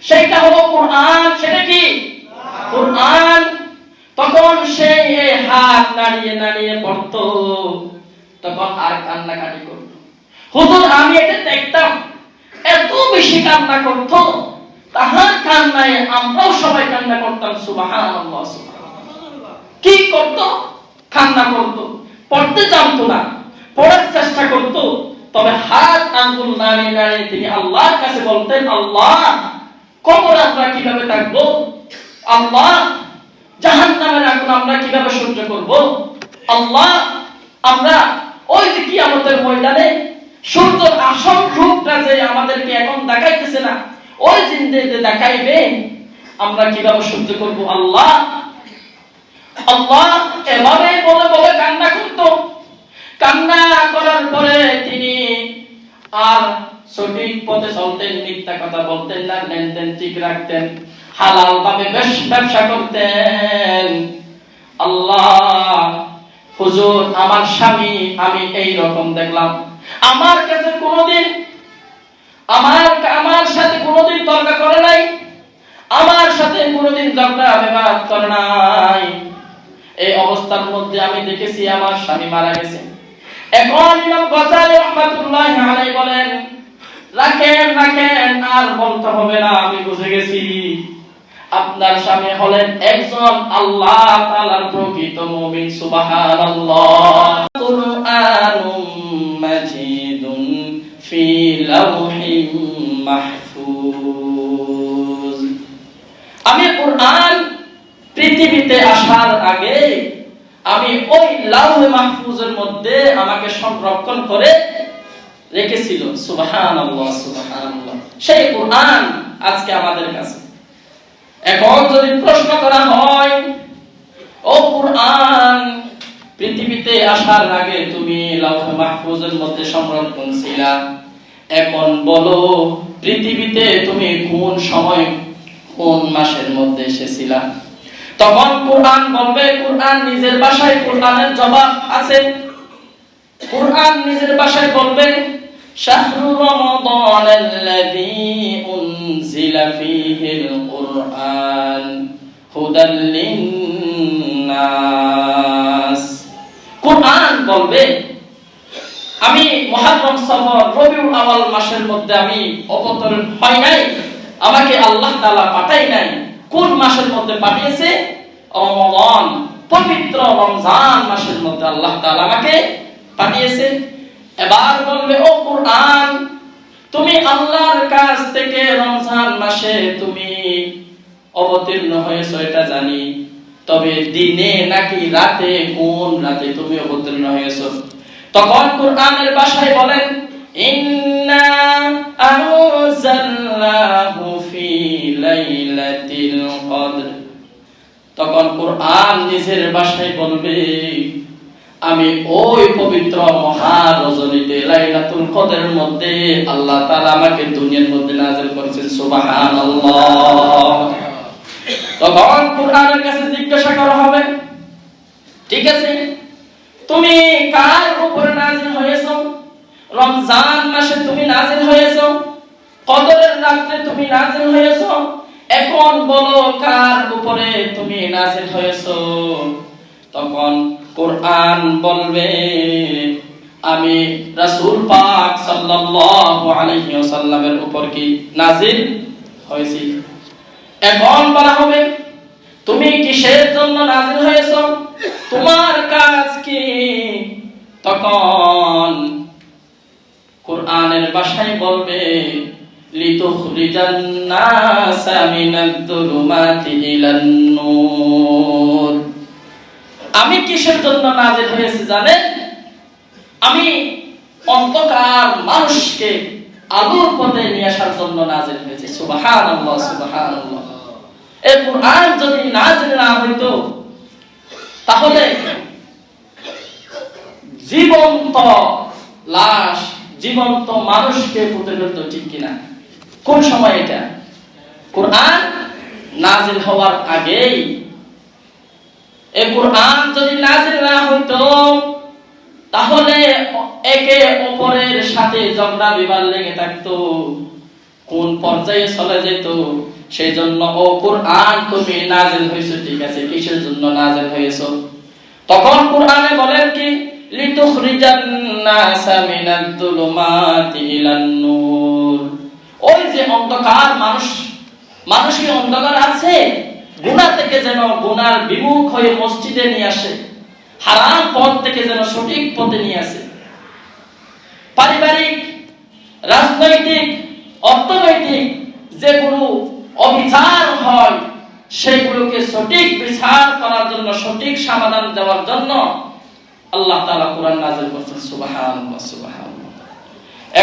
Speaker 1: সেইটা হলো কোরআন। সেটা কি? কোরআন। তখন সে হাত নাড়িয়ে নাড়িয়ে পড়তো, তখন আর কান্নাকাটি করতো। হুজুর আমি এটা দেখতাম, এত বেশি কান্না করতো, তাহার কান্নায় আমরাও সবাই কান্না করতাম। সুবহানাল্লাহ, সুবহানাল্লাহ। কি করতো? কান্না করতো, পড়তে জানতো না, পড়ার চেষ্টা করতো, তবে হাত আঙ্গুল নাড়িয়ে নাড়িয়ে তিনি আল্লাহর কাছে বলতেন, আল্লাহ কবরে আমরা কিভাবে থাকবো, আল্লাহ জাহান্নামের আগুন আমরা কিভাবে সহ্য করব, আল্লাহ আমরা ওই যে কিয়ামতের ময়দানে সূর্যের আসল রূপটা যে আমাদেরকে এখন দেখাইতেছে না, ওই জিন্দে দেখাইবে, আমরা কিভাবে সহ্য করব আল্লাহ। আল্লাহ এভাবে বলে বলে কান্না করতো। কান্না করার পরে তিনি আর সঠিক পথে চলতেন, মিথ্যা কথা বলতেন না, লেনদেন ঠিক রাখতেন, হালাল ভাবে ব্যবসা করতেন। আল্লাহ হুজুর আমার স্বামী আমি এই রকম দেখলাম, আমার কাছে কোনোদিন আমার সাথে কোনোদিন তর্ক করে নাই, আমার সাথে কোনোদিন ঝগড়া বিবাদ করে নাই। এই অবস্থার মধ্যে আমি দেখেছি আমার স্বামী মারা গেছে। এখন ইমাম গজালি রাহমাতুল্লাহি আলাইহি বলেন, রাখেন আর বলতে হবে না, আমি বুঝে গেছি আপনার স্বামী হলেন একজন আল্লাহ তাআলার প্রকৃত মুমিন। সুবহানাল্লাহ। কুরআনুম মাজিদুন ফি লাওহিম মাহফুজ। আমি কুরআন পৃথিবীতে আসার আগে আমি ওই লাওহে মাহফুজের মধ্যে আমাকে সংরক্ষণ করে রেখেছিল। সুবহানাল্লাহ, সুবহানাল্লাহ। সেই কুরআন আজকে আমাদের কাছে। এখন যদি প্রশ্ন করা হয়, ও কুরআন পৃথিবীতে আসার আগে তুমি লাওহে মাহফুজের মধ্যে সংরক্ষণ ছিলা, এখন বলো পৃথিবীতে তুমি কোন সময় কোন মাসের মধ্যে এসেছিলা? তখন কুরআন বলবে, কুরআন নিজের ভাষায় কুরআনের জবাব আছে। কুরআন নিজের ভাষায় বলবে, শাহরু রমাদানাল্লাযী উনজিলা ফীহিল কুরআন হুদাল লিন্নাস। কুরআন বলবে আমি মুহররম, সফর, রবিউল আউয়াল মাসের মধ্যে আমি অবতরণ হয় নাই, আমাকে আল্লাহ তাআলা পাঠাই নাই। কোন মাসের মধ্যে পাঠিয়েছে? রমজান, পবিত্র রমজান মাসের মধ্যে আল্লাহ তাআলা আমাকে পাঠিয়েছে। এবার বলবে, ও কুরআন তুমি আল্লাহর কাছ থেকে রমজান মাসে তুমি অবতীর্ণ হয়েছো এটা জানি, তবে দিনে নাকি রাতে, কোন রাতে তুমি অবতীর্ণ হয়েছো? তখন কুরআনের ভাষায় বলেন, ইন্না আনজালনাহু ফি লাইলাতিল কদর। তখন কুরআন নিজের ভাষায় বলবে, আমি ওই পবিত্র মহা রজনীতে লাইলাতুল কদরের মধ্যে আল্লাহ তাআলা আমাকে দুনিয়ার মধ্যে নাযিল করেছেন। সুবহানাল্লাহ। তখন কুরআনের কাছে জিজ্ঞাসা করা হবে, ঠিক আছে তুমি কার উপরে নাযিল হয়েছো? রমজান মাসে তুমি নাযিল হয়েছো, কদরের রাতে তুমি নাযিল হয়েছো, এখন বলো কার উপরে তুমি নাযিল হয়েছো? তখন কুরআন বলবে, আমি রাসূল পাক সাল্লাল্লাহু আলাইহি ওয়াসাল্লামের উপর কি নাযিল হয়েছি। এখন বলা হবে, তুমি কিসের জন্য নাযিল হয়েছো, তোমার কাজ কি? তখন কুরআনের ভাষায় বলবে, লিতুখরিজান নাসা মিনাদ-দুলুমাতি ইলান নূর। আমি কিসের জন্য নাযিল হয়েছি জানেন? আমি অন্ধকার মানুষকে আলোর পথে নিয়ে আসার জন্য নাযিল হয়েছে। সুবহানাল্লাহ, সুবহানাল্লাহ। এই কুরআন যদি নাযিল না হইতো তাহলে জীবন্ত লাশ, জীবন্ত মানুষকে পুঁতে ফেলতো, ঠিক কিনা? কোন সময় এটা? কুরআন নাযিল হওয়ার আগেই। এই কুরআন যদি নাযিল না হইতো তাহলে একে অপরের সাথে ঝগড়া বিবাদ লেগে থাকতো, কোন পর্যায়ে চলে যেত। সেই জন্য ও কুরআন তুমি নাযিল হয়েছে, ঠিক আছে, কিসের জন্য নাযিল হয়েছে? তখন কুরআনে বলেন কি, লিতুখরিজান নাসা মিনাদ যুলুমাতি ইলান নূর। ওই যে অন্ধকার, মানুষকে অন্ধকার আছে, গুনাহ থেকে যেন গুনার বিমুখ হয়ে মসজিদে নিয়ে আসে, হারাম পথ থেকে যেন সঠিক পথে নিয়ে আসে। পারিবারিক, রাজনৈতিক, অর্থনৈতিক যেগুলো অবিচার হয় সেগুলোকে সঠিক বিচার করার জন্য, সঠিক সমাধান দেওয়ার জন্য আল্লাহ তাআলা কোরআন নাযিল করেছেন। সুবহানাল্লাহ, সুবহানাল্লাহ।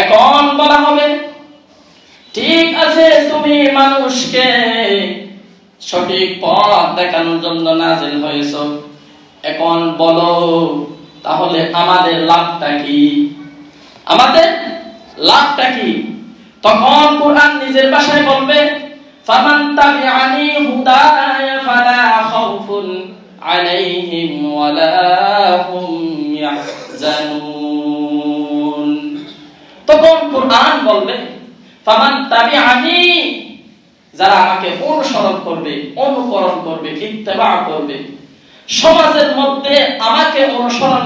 Speaker 1: এখন বলা হবে, ঠিক আছে, তুমি মানুষকে সঠিক পথ দেখানোর জন্য নাযিল হয়েছে, এখন বলো তাহলে আমাদের লাভটা কি? আমাদের লাভটা কি? তখন কোরআন নিজের ভাষায় বলবে, ফামান তাবিআনি হুদায়া ফালা খাউফুন আলাইহিম ওয়ালা হুম ইয়াহজানুন। তখন কোরআন বলবে, ফামান তাবিআনি, যারা আমাকে অনুসরণ করবে, অনুকরণ করবে, ইত্তেবা করবে, সমাজের মধ্যে আমাকে অনুসরণ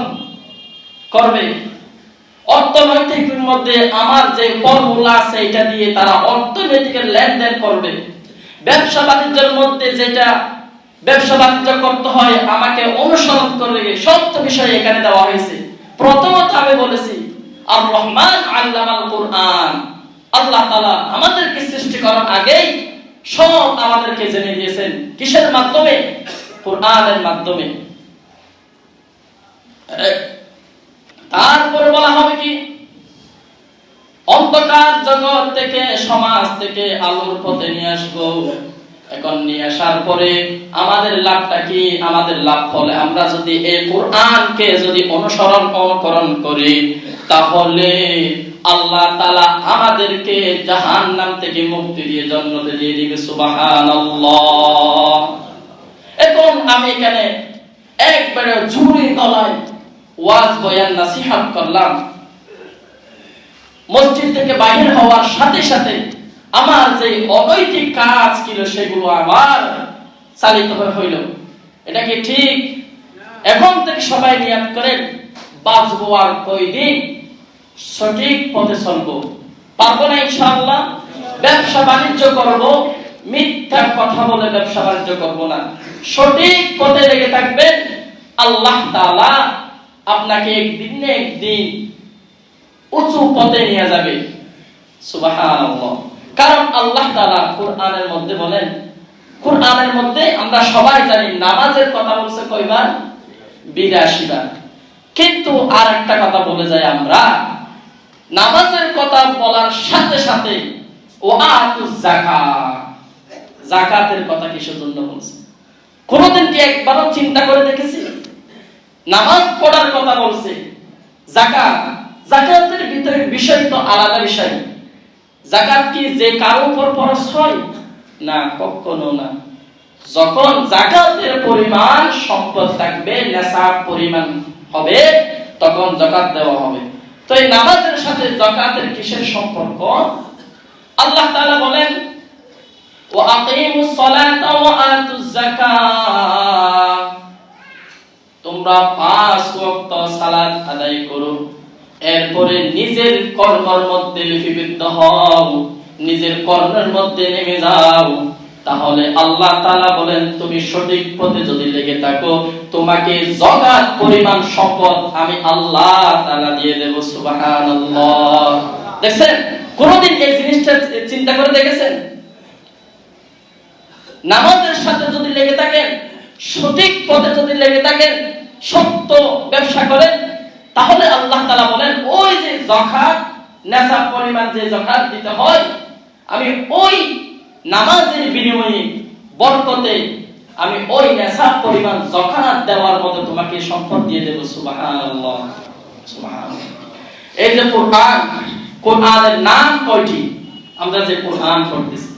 Speaker 1: করবে, অর্থনৈতিকের মধ্যে আমার যে ফর্মুলা আছে এটা দিয়ে তারা অর্থনৈতিকের লেনদেন করবে, ব্যবসা বাণিজ্যের মধ্যে যেটা ব্যবসা বাণিজ্য করতে হয় আমাকে অনুসরণ করবে। সত্য বিষয় এখানে দেওয়া হয়েছে। প্রথমত আমি বলেছি, আর রহমান আল্লামাল কুরআন, আল্লাহ তাআলা আমাদেরকে সৃষ্টি করার আগেই সব আমাদেরকে জেনে দিয়েছেন। কিসের মাধ্যমে? কুরআনের মাধ্যমে। তারপরে বলা হবে কি, অন্ধকার জগৎ থেকে, সমাজ থেকে আলোর পথে নিয়ে আসবো। এখন নিয়ে আসার পরে আমাদের লাভটা কি? আমাদের লাভ হলে আমরা যদি এই কুরআনকে যদি অনুকরণ করি, তাহলে আল্লাহ তাআলা আমাদেরকে জাহান্নাম থেকে মুক্তি দিয়ে জান্নাতে দিয়ে দিবে। সুবহানাল্লাহ। এখন আমি এখানে একবারে জোরে গলায় ওয়াজ বয়ান নসিহত করলাম, মসজিদ থেকে বাইরে হওয়ার সাথে সাথে আমার যে অনৈতিক কাজ ছিল সেগুলো আবার চালিত হইল। এটা কি ঠিক? এখন থেকে সবাই নিয়ত করেন, বাঁচবো আর কয়দিন, সঠিক পথে চলবো, পারবো না ইনশাআল্লাহ। ব্যবসা বাণিজ্য করব, মিথ্যা কথা বলে ব্যবসা বাণিজ্য করব না, সঠিক পথে লেগে থাকবেন। আল্লাহ তাআলা আপনাকে একদিন না একদিন উঁচু পথে নিয়ে যাবে। সুবহানাল্লাহ। কারণ আল্লাহ তাআলা কুরআনের মধ্যে বলেন, কুরআনের মধ্যে আমরা সবাই জানি নামাজের কথা বলছে কয়বার? 82 বার। কিন্তু আর একটা কথা বলে যায় আমরা, নামাজের কথা বলার সাথে সাথে ওয়াতুজ যাকাত, যাকাতের কথা কিসের জন্য বলছে? কোনদিন কি একবারও চিন্তা করে দেখেছি? নামাজ পড়ার কথা বলছে, যাকাত, যাকাতের ভিতরে বিষয় তো আলাদা বিষয়। যাকাত কি যে কারো উপর ফরজ হয়? না, কখনো না। যখন যাকাতের পরিমাণ সম্পদ থাকবে, নিসাব পরিমাণ হবে, তখন যাকাত দেওয়া হবে। তো এই নামাজের সাথে যাকাতের কিসের সম্পর্ক? আল্লাহ তাআলা বলেন, ওয়া আকিমুস সালাতা ওয়া আতুজ যাকাত, তোমরা 5 ওয়াক্ত সালাত আদায় করো, এরপরে নিজের কর্মের মধ্যে লিপিবদ্ধ হও, নিজের কর্মের মধ্যে নেমে যাও। তাহলে আল্লাহ তাআলা বলেন, তুমি সঠিক পথে যদি লেগে থাকো, তোমাকে যাকাত পরিমাণ সম্পদ আমি আল্লাহ তাআলা দিয়ে দেব। সুবহানাল্লাহ। দেখছেন, কোনদিন এই জিনিসটা চিন্তা করে দেখেছেন? নামাজের সাথে যদি লেগে থাকেন, সঠিক পথে যদি লেগে থাকেন, সত্য ব্যবসা করেন, তাহলে আল্লাহ তাআলা বলেন, ওই যে যাকাত, নিসাব পরিমাণ যে যাকাত দিতে হয়, আমি ওই নামাজের বিনিময়ে বরকতে আমি ওই নিসাব পরিমাণ যাকাত দেওয়ার মতো তোমাকে সম্পদ দিয়ে দেব। সুবহানাল্লাহ, সুবহানাল্লাহ। এই যে কুরআন, কুরআনের নাম কয়টি? আমরা যে কুরআন পড়তেছি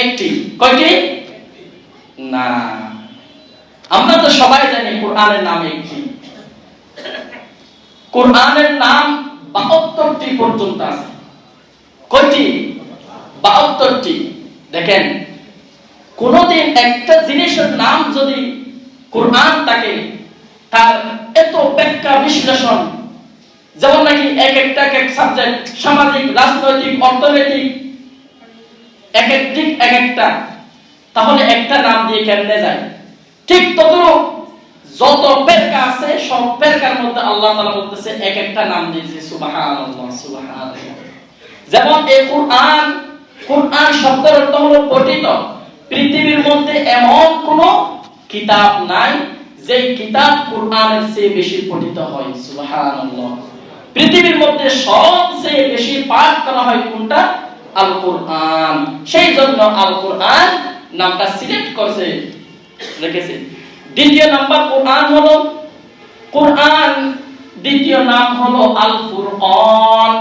Speaker 1: একটি, কয়টি? না, আমরা তো সবাই জানি কুরআনের নাম একটি। কোরআনের নাম 72টি পর্যন্ত আছে। কয়টি? 72টি। দেখেন, কোনদিন একটা জিনিসের নাম যদি কোরআন থাকে, তার এত ব্যাখ্যা বিশ্লেষণ, যেমন নাকি এক এক সাবজেক্ট, সামাজিক, রাজনৈতিক, অর্থনৈতিক, এক এক দিক এক একটা, তাহলে একটা নাম দিয়ে কেমনে যায়? ঠিক ততরূপ যত পেরকা আছে সব পেরকার মধ্যে আল্লাহ তাআলা বলতেছে এক একটা নাম দিয়েছে সুবহানাল্লাহ সুবহানাল্লাহ। যেমন এই কোরআন, কোরআন শব্দের অর্থ হলো পঠিত। পৃথিবীর মধ্যে এমন কোন কিতাব নাই যে কিতাব কোরআনের চেয়ে বেশি পঠিত হয়, সুবহানাল্লাহ। পৃথিবীর মধ্যে সবচেয়ে বেশি পাঠ করা হয় কোনটা? আল কোরআন। সেই জন্য আল কোরআন নামটা সিলেক্ট করছে, রেখেছে। দ্বিতীয় নাম্বার কোরআন হলো, কোরআন দ্বিতীয় নাম হলো আল ফুরকান।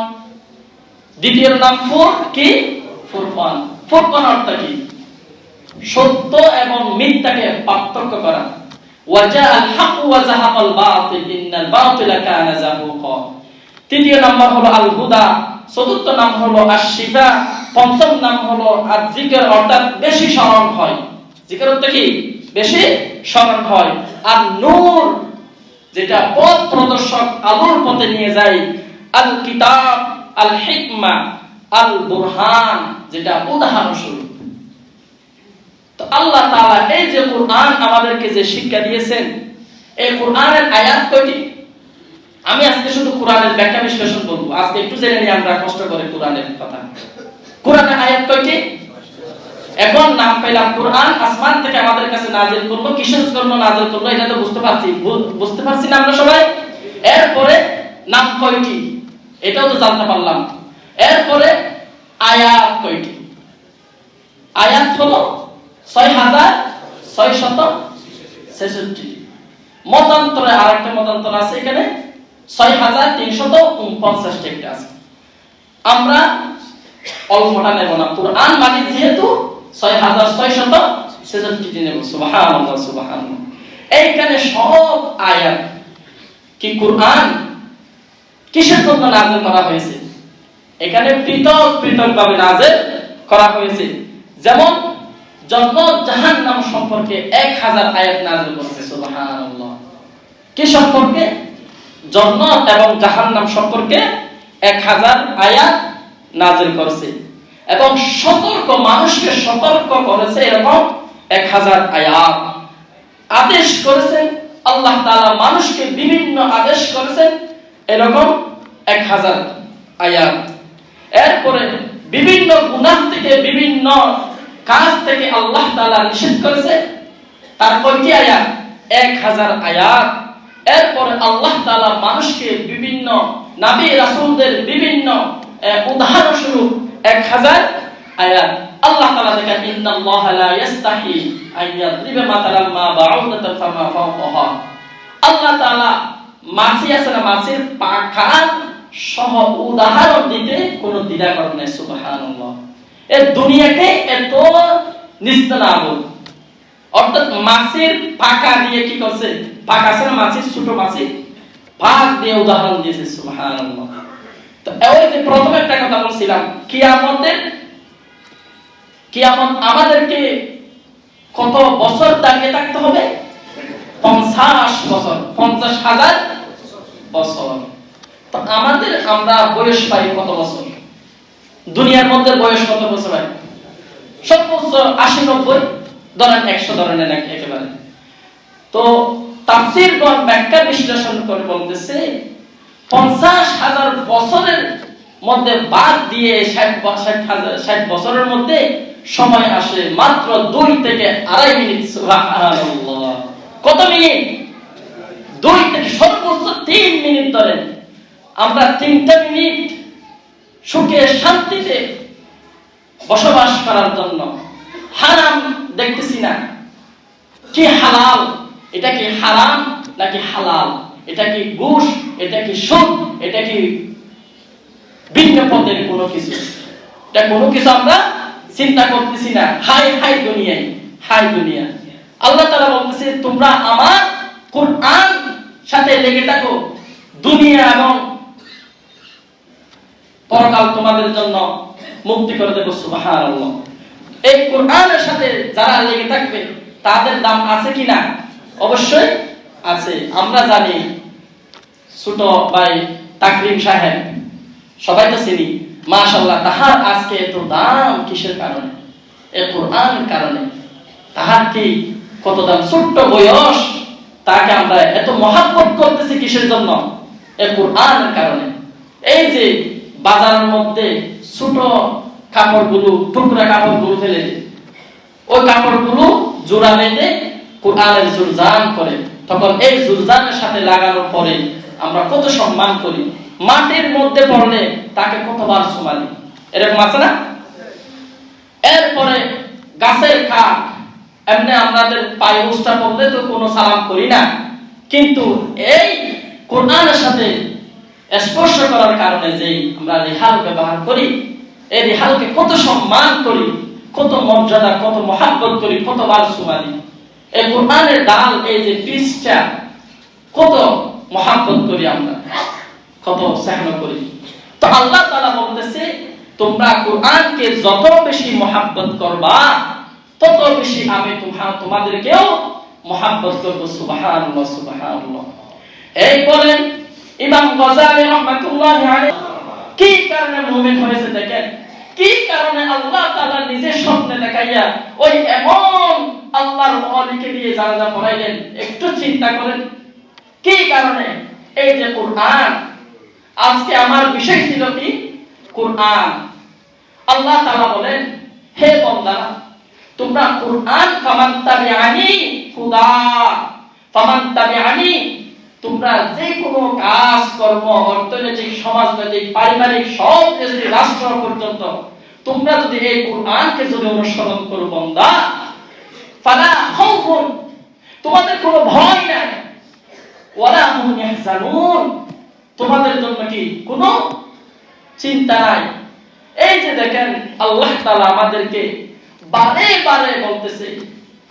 Speaker 1: দ্বিতীয় নাম কি? ফুরকান। ফুরকান অর্থ কি? সত্য এবং মিথ্যাকে পার্থক্য করা। ওয়াজাআল হক ওয়া যাহাকাল বাতিল ইন্নাল বাতিলা কানা যাহুকা। তৃতীয় নাম্বার হলো আল হুদা। চতুর্থ নাম হলো আশ-শিফা। পঞ্চম নাম হলো আয-যিকর, অর্থাৎ বেশি স্মরণ হয়। যিকর অর্থ কি? বেশি স্মরণ হয়। আর নূর, যেটা পথ প্রদর্শক, আলোর পথে নিয়ে যায়। আল কিতাব, আল হিকমা, আল বুরহান, যেটা উদাহরণ স্বরূপ। তো আল্লাহ তাআলা এই যে কোরআন আমাদেরকে যে শিক্ষা দিয়েছেন, এই কোরআনের আয়াত কয়টি? আমি আজকে শুধু কোরআনের ব্যাখ্যা বিশ্লেষণ করব। আজকে একটু জেনে নিই আমরা কষ্ট করে কোরআনের কথা। কোরআনের আয়াত কয়টি? এখন নাম পেলাম কোরআন, আসমান থেকে আমাদের কাছে নাযিল করলো। কিসের জন্য নাযিল করলো এটা তো বুঝতে পারছি না আমরা সবাই। এরপরে নাম কয়টি এটাও তো জানতে পারলাম। এরপরে আয়াত কয়টি? আয়াত হলো 6666। মতান্তরে আরেকটা মতান্তর আছে, এখানে 6349 একটা আছে। আমরা অল্পটা নেব না, কোরআন মানে যেহেতু 6666 নেব। সুবহানাল্লাহ সুবহানাল্লাহ। এইখানে সব আয়াত কি কোরআন কিসের জন্য নাযিল করা হয়েছে? এখানে পৃথক পৃথক ভাবে নাযিল করা হয়েছে। যেমন জান্নাত জাহান্নাম সম্পর্কে 1000 আয়াত নাযিল করেছে। সুবহানাল্লাহ। কি সম্পর্কে? জান্নাত এবং জাহান্নাম সম্পর্কে 1000 আয়াত নাযিল করেছে এবং সতর্ক, মানুষকে সতর্ক করেছে এরকম 1000 আয়াত। আদেশ করেছেন আল্লাহ তাআলা, মানুষকে বিভিন্ন আদেশ করেছেন এরকম 1000 আয়াত। এরপরে বিভিন্ন গুনাহ থেকে, বিভিন্ন কাজ থেকে আল্লাহ তাআলা নিষেধ করেছে, তার কয়টি আয়াত? 1000 আয়াত। এরপরে আল্লাহ তাআলা মানুষকে বিভিন্ন নবী রাসূলদের বিভিন্ন উদাহরণ স্বরূপ 1000 আয়াত। আল্লাহ তাআলা দেখেন, ইন্নাল্লাহা লা ইস্তাহি আইয়াদরিবা মাতালাম মা বাউদাতান ফামা ফাওকাহা। আল্লাহ তাআলা মাছি আছে না, মাছির পাখা সহ উদাহরণ দিতে কোনো দ্বিধা করেন না। সুবহানাল্লাহ। এই দুনিয়াকে এত নিস্তেনাবুদ, অর্থাৎ মাছির পাখা দিয়ে কি করছে? পাখা আছে না মাছির, ছোট মাছি, পাক দিয়ে উদাহরণ দিয়েছে। সুবহানাল্লাহ। তো এই যে প্রথমে একটা কথা বলছিলাম, কিয়ামত আমাদেরকে কত বছর দাঁড়িয়ে থাকতে হবে? 50 বছর, 50,000 বছর। তো আমরা বয়স পাই কত বছর? দুনিয়ার মধ্যে বয়স কত বছর হয়? সর্বোচ্চ 80-90, ধরেন 100 ধরনের একেবারে। তো তাফসীরগণ ব্যাখ্যা বিশ্লেষণ করে বলতেছে 50,000 বছরের মধ্যে বাদ দিয়ে 60 বছরের মধ্যে সময় আসে মাত্র 2 থেকে 2.5 মিনিট। সুবহানাল্লাহ। কত মিনিট? 2 থেকে সর্বোচ্চ 3 মিনিট ধরে আমরা 3টা মিনিট সুখে শান্তিতে বসবাস করার জন্য হারাম দেখতেছি না। কি হালাল, এটা কি হারাম নাকি হালাল, এটা কি ঘুষ, এটা কি সুদ, এটা কি ভিন্ন পদের কোনো কিছু, এটা কোনো কিছু আমরা চিন্তা করতেছি না। হাই হাই দুনিয়ায়, হাই দুনিয়া। আল্লাহ তাআলা বলতেছে, তোমরা আমার কোরআন সাথে লেগে থাকো, দুনিয়া এবং পরকাল তোমাদের জন্য মুক্তি করে দেব। সুবহানাল্লাহ। এই কোরআনের সাথে যারা লেগে থাকবে তাদের দাম আছে কিনা? অবশ্যই আছে। আমরা জানি ছোট ভাই তাকরিম সাহেব, সবাই তো চিনি, মাশাআল্লাহ, তাহার আজকে এত দাম কিসের কারণে? এই কোরআনের কারণে। তাহার কি কত দাম? ছোট্ট বয়স, তাকে আমরা এত মহাব্বত করতেছি কিসের জন্য? এই কোরআনের কারণে। এই যে বাজারের মধ্যে ছোট কাপড়গুলো, টুকরা কাপড়গুলো ফেলে দেয়, ওই কাপড়গুলো জোড়া বেঁধে কোরআনের জুরজান করে, তখন এই জুরজানের সাথে লাগানোর পরে আমরা কত সম্মান করি। মাটির মধ্যে পড়লে তাকে কতবার চুমা দিই, এরকম আছে না? এরপরে গাছের কাঠ, এমনি আমাদের পায়ে উস্তা পড়লে তো কোনো সালাম করি না, কিন্তু এই কোরআনের সাথে স্পর্শ করার কারণে যেই আমরা রিহাল ব্যবহার করি, এই রিহালকে কত সম্মান করি, কত মর্যাদা, কত মহাব্বত করি, কতবার চুমা দিই। এই কোরআনের ডাল, এই যে পিসটা, কত মহাব্বত করি আমরা, কত স্নেহ করি। তো আল্লাহ তাআলা বলতেছে, তোমরা কোরআনকে যত বেশি মহাব্বত করবা তত বেশি আমি তোমাদেরকেও মহাব্বত করব। সুবহানাল্লাহ, সুবহানাল্লাহ। এই বলেন ইমাম গজালী রাহমাতুল্লাহি আলাইহি কি কারণে মুমিন হয়েছে দেখেন, কি কারণে আল্লাহ তাআলা নিজে স্বপ্নে দেখাইয়া ওই এমন আল্লাহর ওয়ালিকে দিয়ে জানাজা পড়াইলেন। একটু চিন্তা করেন কি কারণে? এই যে কোরআন, আজকে আমার বিষয় ছিল কি? কোরআন। আল্লাহ তাআলা বলেন, হে বান্দারা, তোমরা কোরআন ফামান তাবিআনি খুদা ফামান তাবিআনি, তোমরা যে কোনো কাজ কর্ম, অর্থনৈতিক, সমাজনৈতিক, পারিবারিক, সব দেশে রাষ্ট্র পর্যন্ত তোমরা যদি এই কোরআনকে যদি অনুসরণ করো বান্দা, ফালা খাউফুন, তোমাদের কোনো ভয় নাই, ওয়ালা হুম ইয়াহজানুন, তোমাদের জন্য কি কোনো চিন্তা নাই। এই যে দেখেন আল্লাহ তাআলা আমাদেরকে বারে বারে বলতেছে,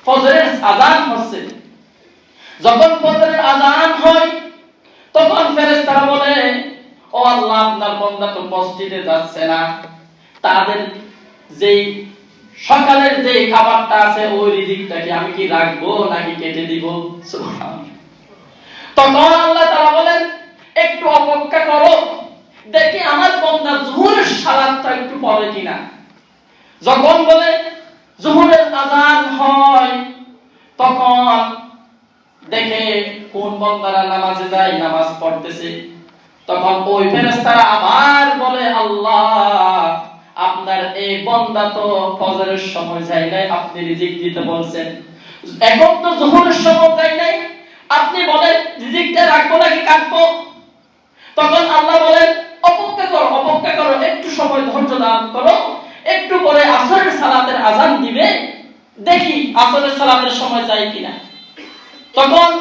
Speaker 1: ফজরের আযান হচ্ছে, যখন ফজরের আযান হয় তখন ফেরেশতারা বলে, ও আল্লাহ, আপনার বান্দা তো মসজিদে যাচ্ছে না, তাদের যেই সকালের যে খাবারটা আছে ওই রিজিকটা কি আমি কি রাখবো নাকি কেটে দিব? সুবহানাল্লাহ। তখন আল্লাহ তাআলা বলেন, একটু অপেক্ষা করো, দেখি আমার বান্দা যোহরের সালাতটা একটু পড়ে কিনা। যখন বলে যোহরের আযান হয়, তখন দেখে কোন বান্দারা নামাজে যায়, নামাজ পড়তেছে, তখন ওই ফেরেশতারা আবার বলে, আল্লাহ, আপনার এই বান্দা তো ফজরের সময় যায় নাই, আপনি রিজিক দিতে বলছেন, এখন তো যোহরের সময় যায় নাই, আপনি বলেন রিজিকটা রাখবো নাকি কাটবো? তখন আল্লাহ বলেন, অপেক্ষা করো, অপেক্ষা করো, একটু সময় ধৈর্য ধারণ করো, একটু পরে আসরের সালাতের আযান দিবে, দেখি আসরের সালাতের সময় যায় কিনা। তখন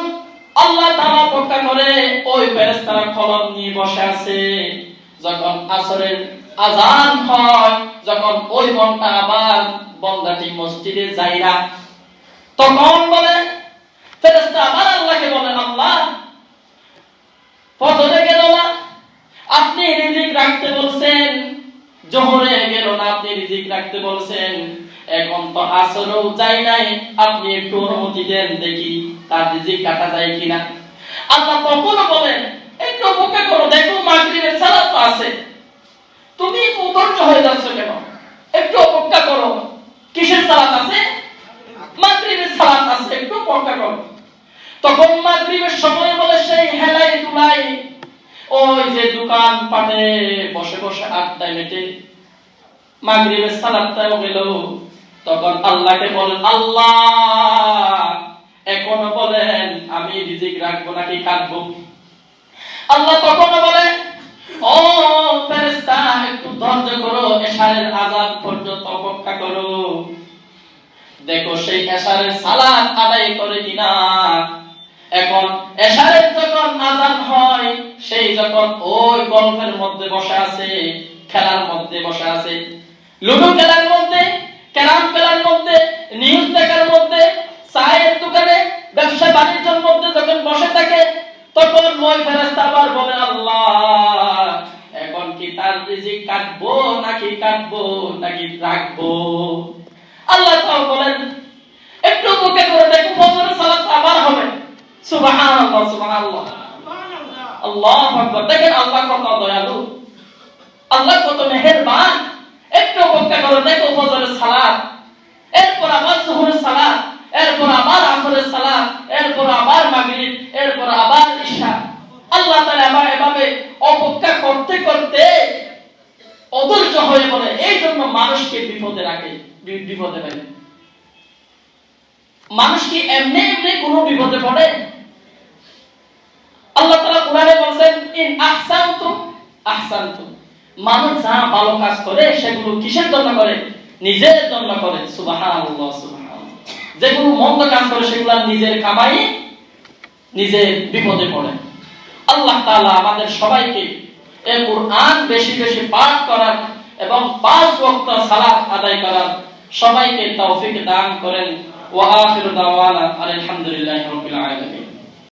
Speaker 1: আল্লাহ তাআলা অপেক্ষা করে, ওই ফেরেশতারা কলম নিয়ে বসে আছে, যখন আসরের আযান হয়, যখন ওই বান্দা আবার বান্দাটি মসজিদে যায় না, তখন বলে ফেরেশতা আবার আল্লাহকে বলে, আল্লাহ, ফজরে গেল না, আপনি রিজিক রাখতে বলছেন, জোহরে গেল না, আপনি রিজিক রাখতে বলছেন, এখন তো আসরেও যায় নাই, আপনি একটু অনুমতি দেন, দেখি তার রিজিক কাটা যায় কিনা। আল্লাহ তখনও বলেন, একটু অপেক্ষা করো, দেখো মাগরিবের সালাত তো আছে, তুমি উদ্দণ্ড হয়ে যাচ্ছ কেন? একটু অপেক্ষা করো, কিসের সালাত আছে? মাগরিবের সালাত আছে, একটু অপেক্ষা করো। তখন মাগরিবের সময় বলে সেই হেলাই দুলাই ওই যে দোকান পাটে বসে বসে আড্ডায় মেটে মাগরিবের সালাতটাও গেল, তখন আল্লাহকে বলেন, আল্লাহ, এখনো বলেন আমি রিজিক রাখবো নাকি কাটবো? আল্লাহ তখনও বলে, ও ফেরেশতা, একটু ধৈর্য করো, এশারের আযান পর্যন্ত অপেক্ষা করো, দেখো সেই এশারের সালাত আদায় করে কিনা। এখন এশারের যখন আযান হয়, সেই যখন ওই গল্পের মধ্যে বসে আছে, খেলার মধ্যে বসে আছে, লুডো খেলার মধ্যে, ক্যারাম খেলার মধ্যে, নিউজ দেখার মধ্যে, চায়ের দোকানে, ব্যবসা বাণিজ্যের মধ্যে যখন বসে থাকে, তখন ওই ফেরেশতা আবার বলে, আল্লাহ এখন কি তার রিজিক কাটবো নাকি রাখবো? আল্লাহ তাআলা বলেন, একটু অপেক্ষা করে দেখো, ফজরের সালাত আবার হবে। সুবহানাল্লাহ, সুবহানাল্লাহ, আল্লাহু আকবার। দেখেন আল্লাহ কত দয়ালু, আল্লাহ কত মেহেরবান। একটু অপেক্ষা করে দেখো, ফজরের সালাত, এরপর আবার যোহরের সালাত, এরপর আবার আসরের সালাত, এরপর আবার মাগরিব, এরপর আবার ইশা। আল্লাহ তাআলা আবার এভাবে অপেক্ষা করতে করতে অধৈর্য হয়ে পড়ে। এই জন্য মানুষকে বিপদে রাখে, বিপদে ফেলে। মানুষ কি এমনি এমনি কোনো বিপদে পড়ে? আল্লাহ তাআলা কোরআনে বলেন, ইন আহসানতুম আহসানতুম। মানুষ যা ভালো কাজ করে সেগুলো কিসের জন্য করে? নিজের জন্য করে। সুবহানাল্লাহ, সুবহানাল্লাহ। যেগুলো মন্দ কাজ করে সেগুলো নিজের কামাই, নিজের বিপদে পড়ে। আল্লাহ তাআলা আমাদের সবাইকে এই কুরআন বেশি বেশি পাঠ করার এবং 5 ওয়াক্ত সালাত আদায় করার সবাইকে তৌফিক দান করেন। ওয়া আখিরু দাওয়ানা আলহামদুলিল্লাহি রাব্বিল আলামিন।